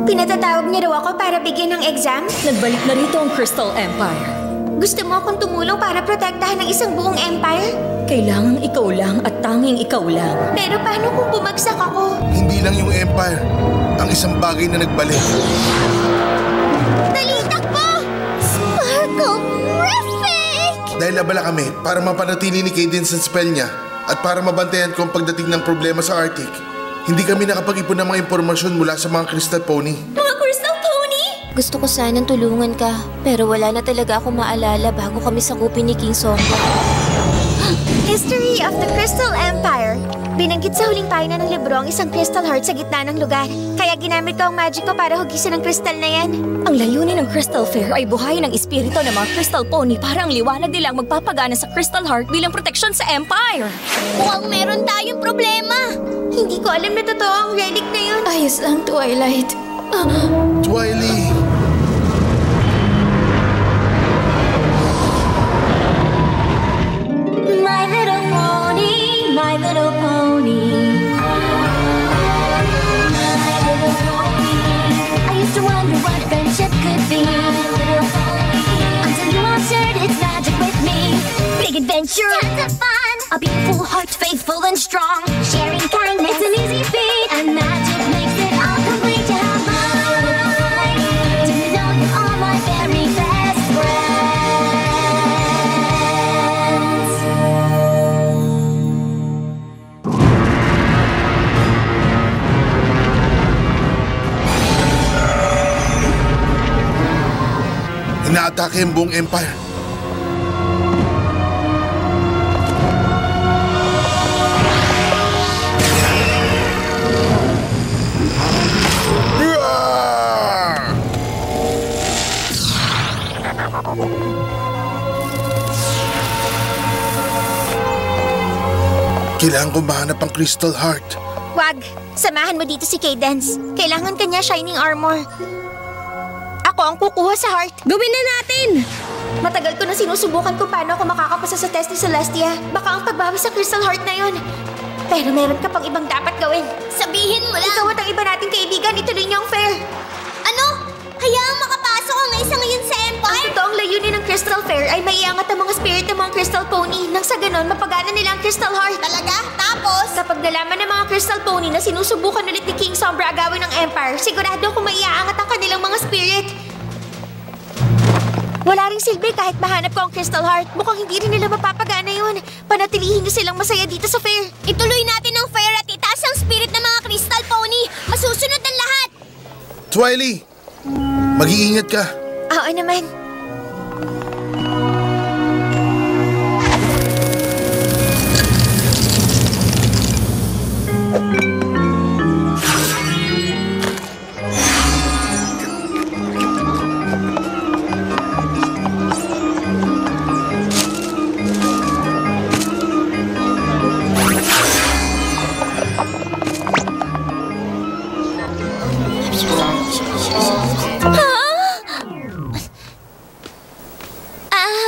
Pinatatawag niya raw ako para bigyan ng exam? Nagbalik na rito ang Crystal Empire. Gusto mo akong tumulong para protektahan ng isang buong empire? Kailangang ikaw lang at tanging ikaw lang. Pero paano kung bumagsak ako? Hindi lang yung empire, ang isang bagay na nagbalik. Dali, takbo! Sparkle-rific! Dahil abala kami para mapanatili ni Cadence ang spell niya at para mabantayan ko ang pagdating ng problema sa Arctic, hindi kami nakapag-ipon ng mga impormasyon mula sa mga Crystal Pony. Mga Crystal Pony? Gusto ko sanang tulungan ka, pero wala na talaga akong maalala bago kami sakupin ni King Sombra. History of the Crystal Empire. Binanggit sa huling pahina ng libro ang isang crystal heart sa gitna ng lugar. Kaya ginamit ko ang magic ko para hugisin ang crystal na yan. Ang layunin ng Crystal Fair ay buhayin ang espiritu ng mga Crystal Pony para ang liwanag nilang magpapagana sa Crystal Heart bilang proteksyon sa Empire. Mukhang meron tayong problema. Hindi ko alam na totoo ang relic na yun. Ayos lang, Twilight. Twily! My little pony, my little pony. My little pony. I used to wonder what friendship could be. Until you answered its magic with me. Big adventure, tons of fun. A beautiful heart, faithful and strong. Sharing kindness, it's an easy feat. And magic makes it all complete. You have mine. Do you know you are my very best friends? Inaatake ang buong empire. Kailangan ko mahanap ang Crystal Heart. Wag! Samahan mo dito si Cadence. Kailangan kanya shining armor. Ako ang kukuha sa heart. Gawin na natin! Matagal ko na sinusubukan kung paano ako makakapasa sa test ni Celestia. Baka ang pagbawi sa Crystal Heart na yun. Pero meron ka pang ibang dapat gawin. Sabihin mo lang! Ikaw at ang iba nating kaibigan, ituloy niyo ang fair. Ano? Hayaang makapasok ang isa ngayon sa Empire? Ang totoong layunin ng Crystal Fair ay maiangat ang mga spirit ng mga Crystal Pony nang sa ganon mapagana nila ang Crystal Heart. Talaga? Tapos? Kapag nalaman ng mga Crystal Pony na sinusubukan ulit ni King Sombra agawin ng Empire, sigurado akong maiaangat ang kanilang mga spirit. Wala ring silbi kahit mahanap ko ang Crystal Heart. Mukhang hindi rin nila mapapagana yun. Panatilihin niyo silang masaya dito sa fair. Ituloy natin ang fair at itaas ang spirit ng mga Crystal Pony. Masusunod ang lahat. Twily! Mag-iingat ka. Oo naman.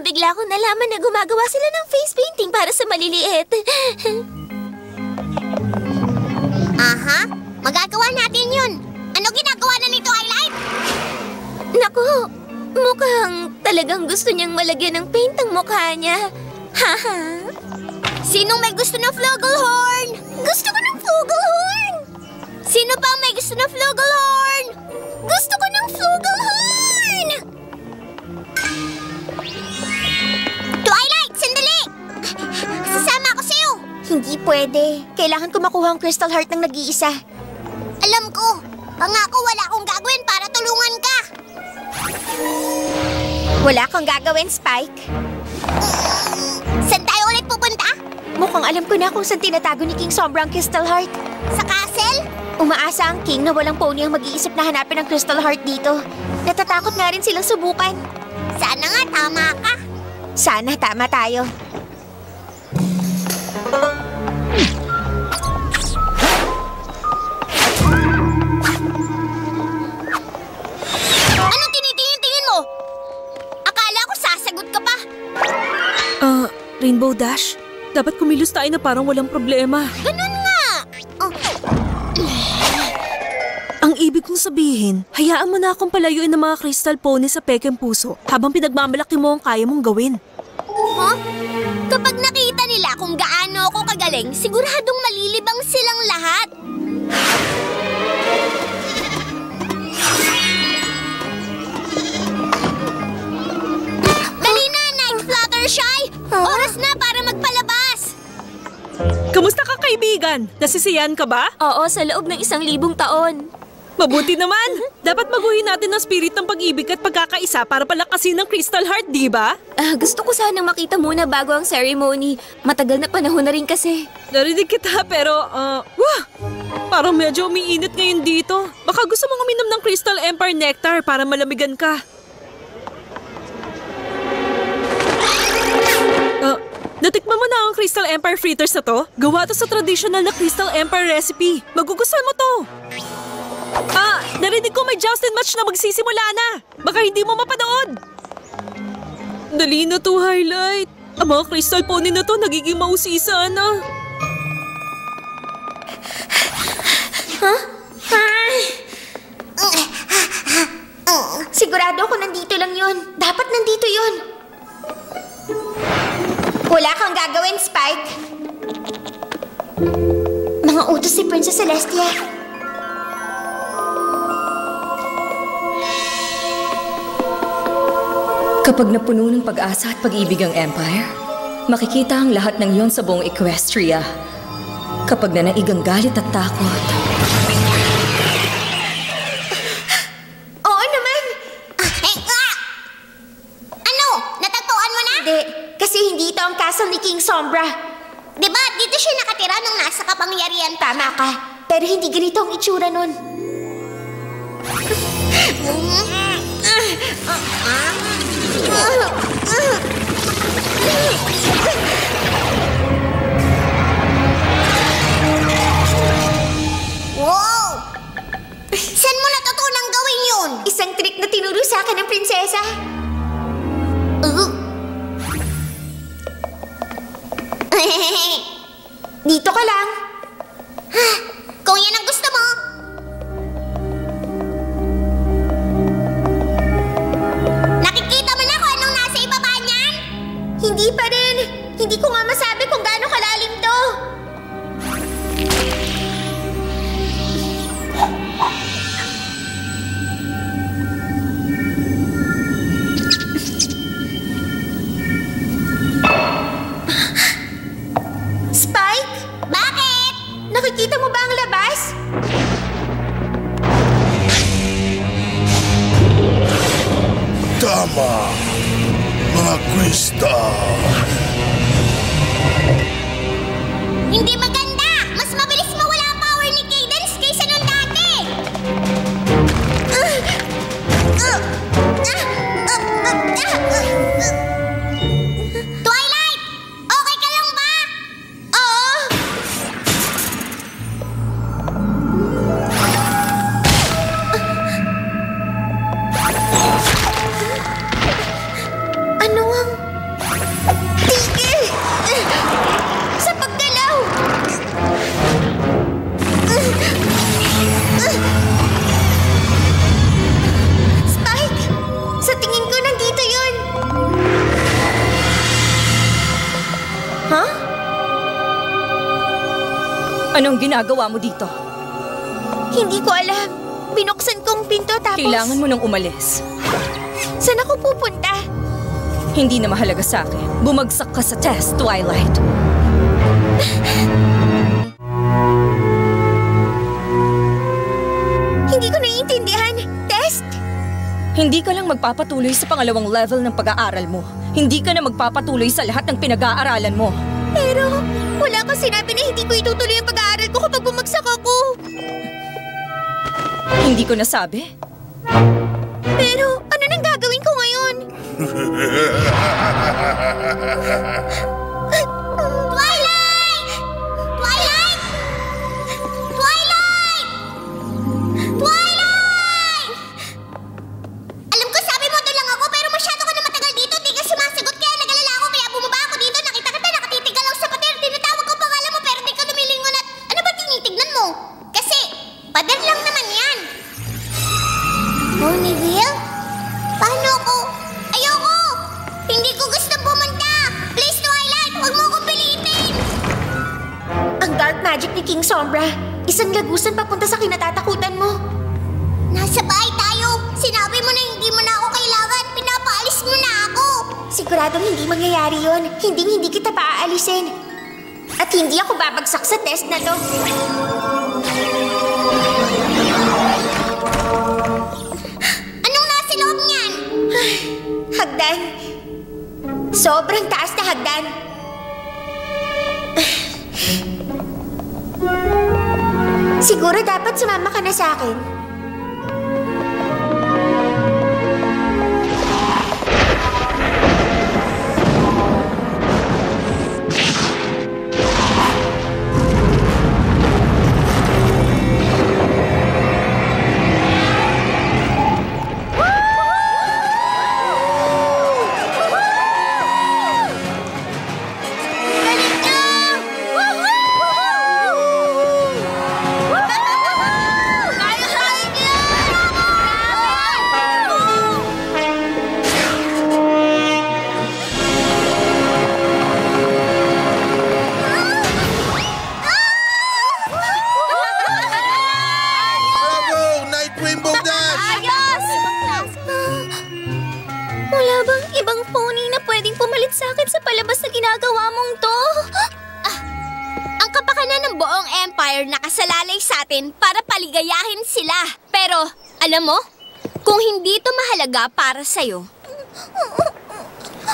Bigla ko nalaman na gumagawa sila ng face painting para sa maliliit. Aha, magagawa natin yun. Ano ginagawa na ni Twilight? Naku, mukhang talagang gusto niyang malagyan ng paint ang mukha niya. Haha. Sinong may gusto ng flugelhorn? Gusto ko ng flugelhorn! Sino pa ang may gusto ng flugelhorn? Gusto ko ng flugelhorn! Twilight, sandali! Sasama ako sa'yo! Hindi pwede. Kailangan ko makuha ang Crystal Heart ng nag-iisa. Alam ko. Pangako wala akong gagawin para tulungan ka. Wala kang gagawin, Spike? Saan tayo ulit pupunta? Mukhang alam ko na kung saan tinatago ni King Sombra ang Crystal Heart. Sa castle? Umaasa ang King na walang pony ang mag-iisip na hanapin ang Crystal Heart dito. Natatakot nga rin silang subukan. Sana nga tama ka. Sana tama tayo. Ano tinitingin-tingin mo? Akala ko sasagot ka pa. Rainbow Dash, dapat kumilos tayo na parang walang problema. Ganun nga. Ang ibig kong sabihin, hayaan mo na akong palayuin ng mga crystal pony sa pekeng puso habang pinagmamalaki mo ang kaya mong gawin. Huh? Kapag nakita nila kung gaano ako kagaling, siguradong malilibang silang lahat. Dali na, Night Fluttershy! Oras na para magpalabas! Kamusta ka, kaibigan? Nasisiyan ka ba? Oo, sa loob ng 1,000 taon. Mabuti naman! Dapat maguhin natin ang spirit ng pag-ibig at pagkakaisa para palakasin ng Crystal Heart, di ba? Gusto ko sanang makita muna bago ang ceremony. Matagal na panahon na rin kasi. Narinig kita pero, parang medyo umiinit ngayon dito. Baka gusto mong uminom ng Crystal Empire Nectar para malamigan ka. Natikman mo na ang Crystal Empire Fritters na to? Gawa to sa traditional na Crystal Empire recipe. Magugustuhan mo to. Narinig ko may Justin match na magsisimula na. Baka hindi mo mapanood. Dali na to, Highlight. Ang mga Crystal Pony na to nagiging mausisa na. Sigurado ako nandito lang yun. Dapat nandito yun. Wala kang gagawin, Spike. Mga utos si Princess Celestia. Kapag napuno ng pag-asa at pag-ibig ang Empire, makikita ang lahat ng yon sa buong Equestria. Kapag nanaig ang galit at takot, Oo naman! Ano? Natagpuan mo na? Hindi, kasi hindi ito ang castle ni King Sombra. Diba, dito siya nakatira nung nasa kapangyarihan. Tama ka, pero hindi ganito ang itsura nun. Wow! Saan mo natutunang gawin yun? Isang trick na tinuro sa akin ng prinsesa. Dito ka lang. Kung yan ang gusto mo. Nakikita mo na kung anong nasa ibaba niyan? Hindi pa rin. Hindi ko nga masabi kung gaano kalalim to. Spike? Bakit? Nakikita mo ba ang labas? Tama, mga crystal. Hindi maganda! Mas mabilis mawala ang power ni Cadence kaysa nung dati! Twilight! Okay ka lang ba? Oo! Ano ang... Tigil! Sa paggalaw! Spike! Sa tingin ko nandito yun! Huh? anong ginagawa mo dito? Hindi ko alam. Binuksan kong pinto tapos... Kailangan mo nang umalis. Saan ako pupunta? Hindi na mahalaga sa akin. Bumagsak ka sa test, Twilight. Hindi ko naiintindihan. Test? Hindi ka lang magpapatuloy sa pangalawang level ng pag-aaral mo. Hindi ka na magpapatuloy sa lahat ng pinag-aaralan mo. Pero wala kang sinabi na hindi ko itutuloy ang pag-aaral ko kapag bumagsak ako. Hindi ko nasabi. Pero ano nang gagawin ko ngayon? Twilight! Twilight! Twilight! Twilight! Alam ko sabi mo doon lang ako pero masyado ka na matagal dito. Di ka sumasagot kaya nag-alala ako kaya bumaba ako dito. Nakita kita nakatitigal lang sa pader. Tinatawag ko pangalan mo pero di ka lumilingon at ano ba tinitignan mo? Kasi pader lang naman yan. magic ni King Sombra. Isang lagusan papunta sa kinatatakutan mo. Nasa bahay tayo. Sinabi mo na hindi mo na ako kailangan. Pinapaalis mo na ako. Siguradong hindi mangyayari yon. Hindi kita paaalisin. At hindi ako babagsak sa test na to. Anong nasa loob niyan? Hagdan. Sobrang taas na hagdan. Siguro dapat sumama ka na sa akin. Nakasalalay sa atin para paligayahin sila. Pero, alam mo, kung hindi ito mahalaga para sa'yo.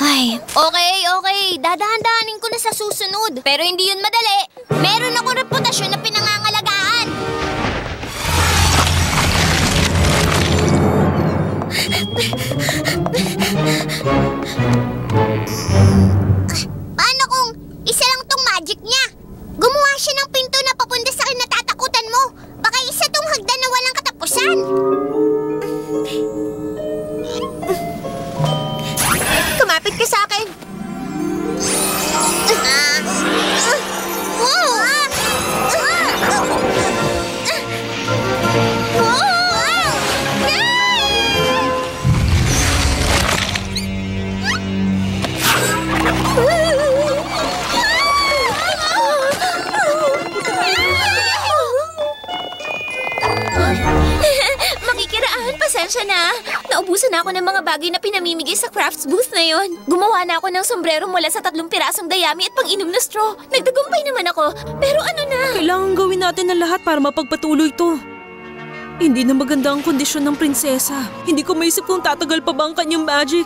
Ay, okay. Dadahan-dahanin ko na sa susunod. Pero hindi yun madali. Meron akong reputasyon na pinangangalagaan. Paano kung isa lang tong magic niya? Gumawa siya ng pinto na papunta sa akin na tatakutan mo. Baka isa tong hagdan na walang katapusan. Kumapit ka sa akin. Pasensya na. Naubusan na ako ng mga bagay na pinamimigay sa crafts booth na yon. Gumawa na ako ng sombrero mula sa 3 pirasong dayami at pang-inom na straw. Nagtagumpay naman ako. Pero ano na? Kailangan gawin natin ang lahat para mapagpatuloy to. Hindi na maganda ang kondisyon ng prinsesa. Hindi ko maisip kung tatagal pa ba ang kanyang magic.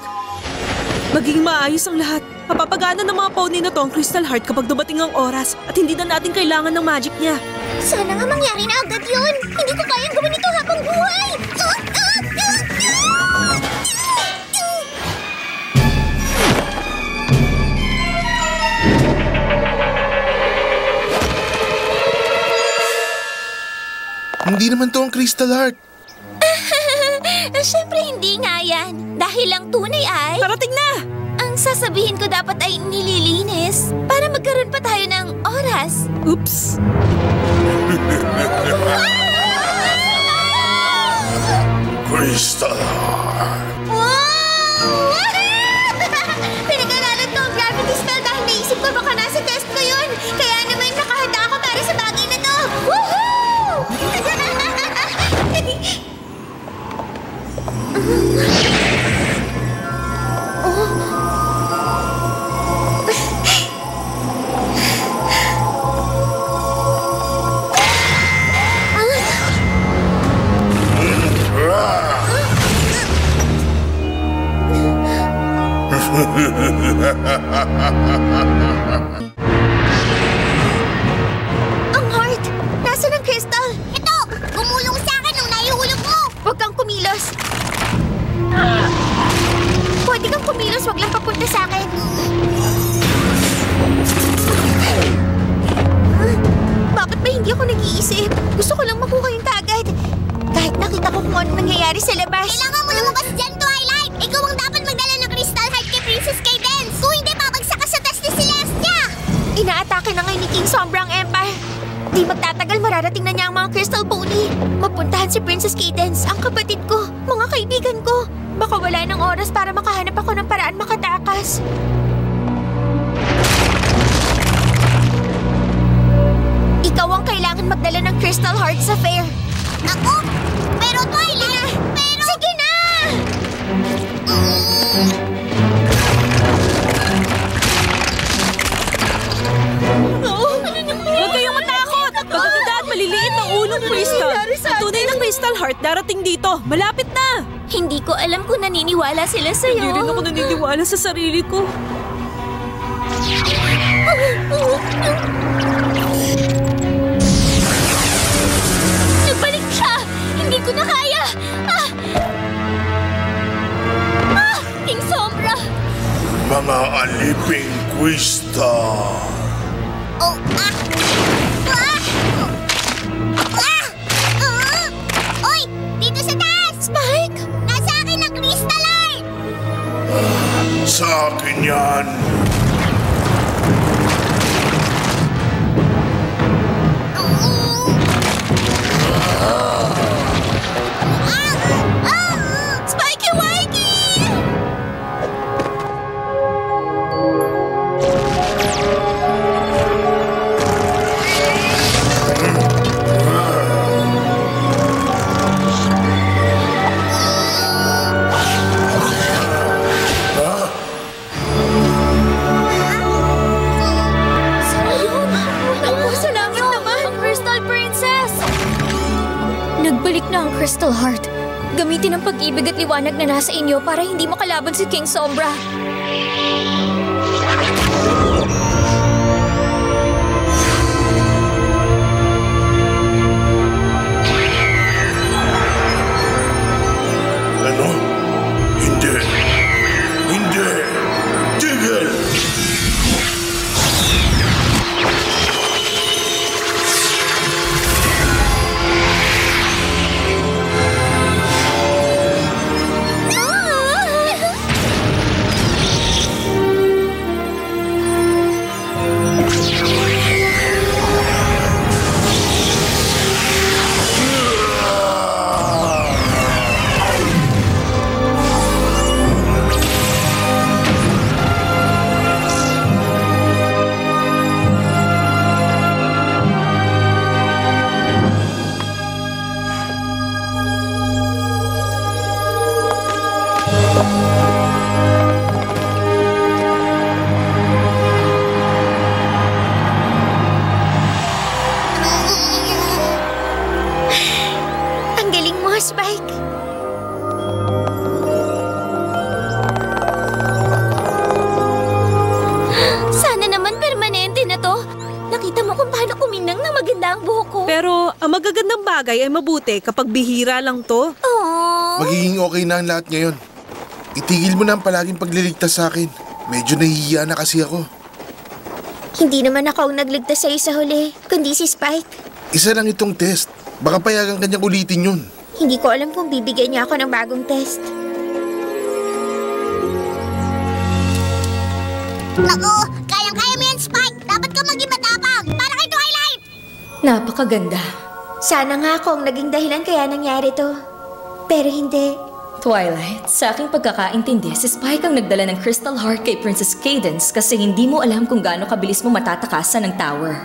Maging maayos ang lahat. Mapapagana ng mga pony na to ang Crystal Heart kapag dumating ang oras at hindi na natin kailangan ng magic niya. Sana nga mangyari na agad yun. Hindi ko kayang gawin ito habang buhay. Hindi naman to ang Crystal Heart. Siyempre hindi nga yan. Dahil ang tunay ay... Parating na! Ang sasabihin ko dapat ay nililinis para magkaroon pa tayo ng oras. Oops! Crystal Heart. Wow! Pinag-aralan ko ang gravity spell dahil naisip ko baka nasa test ko yun. Kaya naman nakahanda ako para sa bagay na to. Woohoo! Ang heart! Nasaan ang crystal? Ito! Gumulong sa akin nung nahihulog mo! Huwag kang kumilos! Pwede kang kumilos, huwag lang papunta sa akin. Bakit ba hindi ako nag-iisip? Gusto ko lang makuha yung tagad. Kahit nakita ko kung ano nangyayari sa labas. Kailangan mo lumabas dyan, Twilight! Ikaw ang dapat magdala ng Crystal Heart kay Princess Cadence! Kung hindi, babagsak ka sa test ni Celestia! Inaatake na ngayon ni King Sombra ang Empire. Di magtatagal, mararating na niya ang mga Crystal Pony. Mapuntahan si Princess Cadence, ang kapatid ko, mga kaibigan ko. Baka wala ng oras para makahanap ako ng paraan makatakas. Ikaw natin magdala ng Crystal Heart sa fair. Ako? Pero Twilight! Pero... Sige na! Huwag kayong matakot! Magaganda at maliliit ang ulong crystal. Ang tunay ng Crystal Heart darating dito. Malapit na! Hindi ko alam kung naniniwala sila sa'yo. Hindi rin ako naniniwala sa sarili ko. Nagbalik siya! Hindi ko na kaya! King Sombra! Mga aliping crystal. Oh, Oy! Dito sa taas! Spike! Nasa akin ang Crystal Heart! Sa akin yan. Spikey Wikey! Salamat naman! Ang Crystal Princess! Nagbalik na ang Crystal Heart. Gamitin ang pag-ibig at liwanag na nasa inyo para hindi makalaban si King Sombra. Ano? Hindi. Hindi. Tigil! Ang galing mo, Spike. Sana naman permanente na to. Nakita mo kung paano kuminang ng maganda ang buhok ko. Pero ang magagandang bagay ay mabuti kapag bihira lang to. Aww. Magiging okay na ang lahat ngayon. Itigil mo na ang palaging pagliligtas sa akin. Medyo nahihiya na kasi ako. Hindi naman ako ang nagligtas sa'yo sa huli, kundi si Spike. Isa lang itong test. Baka payagan kanyang ulitin yun. Hindi ko alam kung bibigyan niya ako ng bagong test. Naku! Kayang-kaya mo yan, Spike! Dapat ka maging matapang! Para kay Twilight! Napakaganda. Sana nga ako ang naging dahilan kaya nangyari to. Pero hindi. Twilight, sa aking pagkakaintindi, si Spike ang nagdala ng Crystal Heart kay Princess Cadence kasi hindi mo alam kung gaano kabilis mo matatakasan ng tower.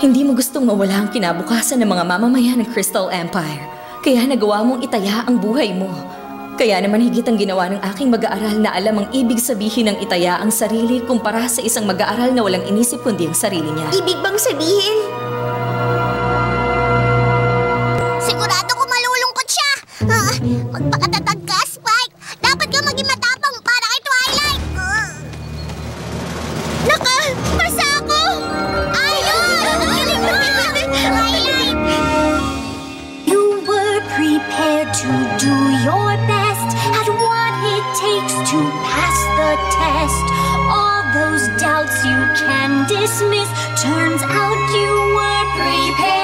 Hindi mo gustong mawala ang kinabukasan ng mga mamamayan ng Crystal Empire, kaya nagawa mong itaya ang buhay mo. Kaya naman higit ang ginawa ng aking mag-aaral na alam ang ibig sabihin ng itaya ang sarili kumpara sa isang mag-aaral na walang inisip kundi ang sarili niya. Ibig bang sabihin? Sigurado ko malulungkot siya! Magpakatatag ka, Spike! Dapat ka maging matapang para kay Twilight! Naka! Pasa ako! Ayun! Twilight! You were prepared to do your best at what it takes to pass the test. All those doubts you can dismiss, turns out you were prepared.